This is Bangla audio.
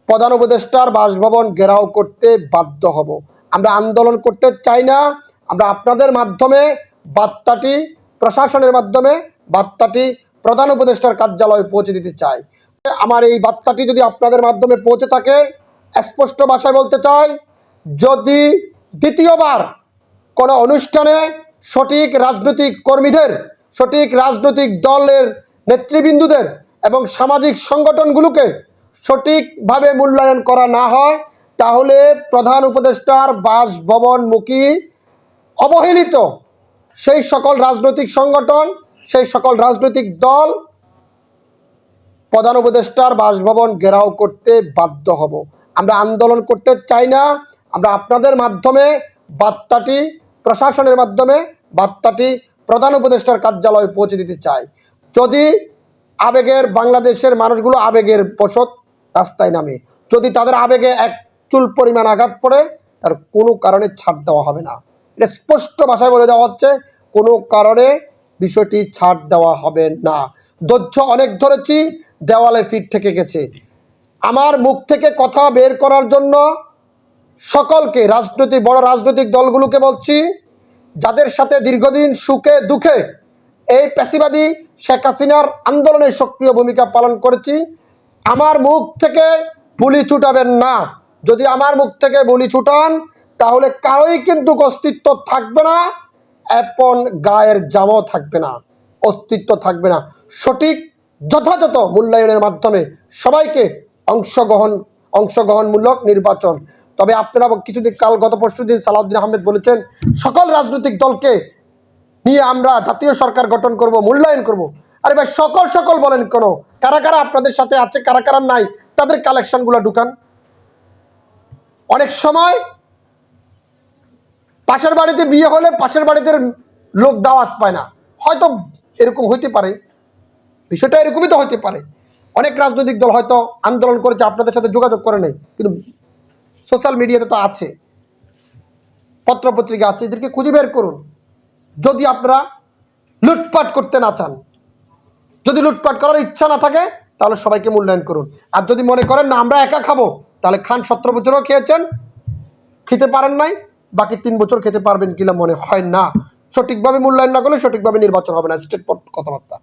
প্রধান উপদেষ্টার বাসভবন ঘেরাও করতে বাধ্য হব। আমরা আন্দোলন করতে চাই না, আমরা আপনাদের মাধ্যমে বার্তাটি, প্রশাসনের মাধ্যমে বার্তাটি প্রধান উপদেষ্টার কার্যালয়ে পৌঁছে দিতে চাই। আমার এই বার্তাটি যদি আপনাদের মাধ্যমে পৌঁছে থাকে, স্পষ্ট ভাষায় বলতে চাই, যদি দ্বিতীয়বার কোনো অনুষ্ঠানে সঠিক রাজনৈতিক কর্মীদের, সঠিক রাজনৈতিক দলের নেতৃবৃন্দদের এবং সামাজিক সংগঠনগুলোকে সঠিকভাবে মূল্যায়ন করা না হয়, তাহলে প্রধান উপদেষ্টার বাসভবনমুখী অবহেলিত সেই সকল রাজনৈতিক সংগঠন, সেই সকল রাজনৈতিক দল প্রধান উপদেষ্টার বাসভবন ঘেরাও করতে বাধ্য হব। আমরা আন্দোলন করতে চাই না, আমরা আপনাদের মাধ্যমে বার্তাটি, প্রশাসনের মাধ্যমে বার্তাটি প্রধান উপদেষ্টার কার্যালয়ে পৌঁছে দিতে চাই। যদি আবেগের, বাংলাদেশের মানুষগুলো আবেগের বশত রাস্তায় নামে, যদি তাদের আবেগে এক চুল পরিমাণ আঘাত পড়ে, তার কোনো কারণে ছাড় দেওয়া হবে না। এটা স্পষ্ট ভাষায় বলে দেওয়া হচ্ছে, কোনো কারণে বিষয়টি ছাড় দেওয়া হবে না। ধৈর্য অনেক ধরেছি, দেওয়ালে ফিট থেকে গেছে। আমার মুখ থেকে কথা বের করার জন্য সকলকে, বড় রাজনৈতিক দলগুলোকে বলছি, যাদের সাথে দীর্ঘদিন সুখে দুঃখে এই পেশিবাদী শেখ হাসিনার আন্দোলনে সক্রিয় ভূমিকা পালন করেছি, আমার মুখ থেকে বুলি ছুটাবেন না। যদি আমার মুখ থেকে বুলি ছুটান, তাহলে কারোই কিন্তু অস্তিত্ব থাকবে না, এখন গায়ের জামও থাকবে না, অস্তিত্ব থাকবে না। সঠিক যথাযথ মূল্যায়নের মাধ্যমে সবাইকে অংশগ্রহণমূলক নির্বাচন। তবে আপনারা কিছুদিন গত পরশুদিন সালাউদ্দিন আহমেদ বলেছেন, সকল রাজনৈতিক দলকে নিয়ে আমরা জাতীয় সরকার গঠন করব, মূল্যায়ন করব। আরে ভাই, সকল বলেন কেন? কারা কারা আপনাদের সাথে আছে, কারা কারা নাই, তাদের কালেকশনগুলো ঢুকান। অনেক সময় পাশের বাড়িতে বিয়ে হলে পাশের বাড়িতে লোক দাওয়াত পায় না, হয়তো এরকম হইতে পারে, বিষয়টা এরকমই তো হইতে পারে। অনেক রাজনৈতিক দল হয়তো আন্দোলন করেছে, আপনাদের সাথে যোগাযোগ করে নাই, কিন্তু সোশ্যাল মিডিয়াতে তো আছে, পত্রপত্রিকা আছে, এদেরকে খুঁজে বের করুন। যদি আপনারা লুটপাট করতে না চান, যদি লুটপাট করার ইচ্ছা না থাকে, তাহলে সবাইকে মূল্যায়ন করুন। আর যদি মনে করেন না আমরা একা খাবো, তাহলে খান 17 বছরও খেয়েছেন, খেতে পারেন নাই, বাকি 3 বছর খেতে পারবেন কিনা মনে হয় না। সঠিকভাবে মূল্যায়ন না করলে সঠিকভাবে নির্বাচন হবে না। স্টেট কথাবার্তা।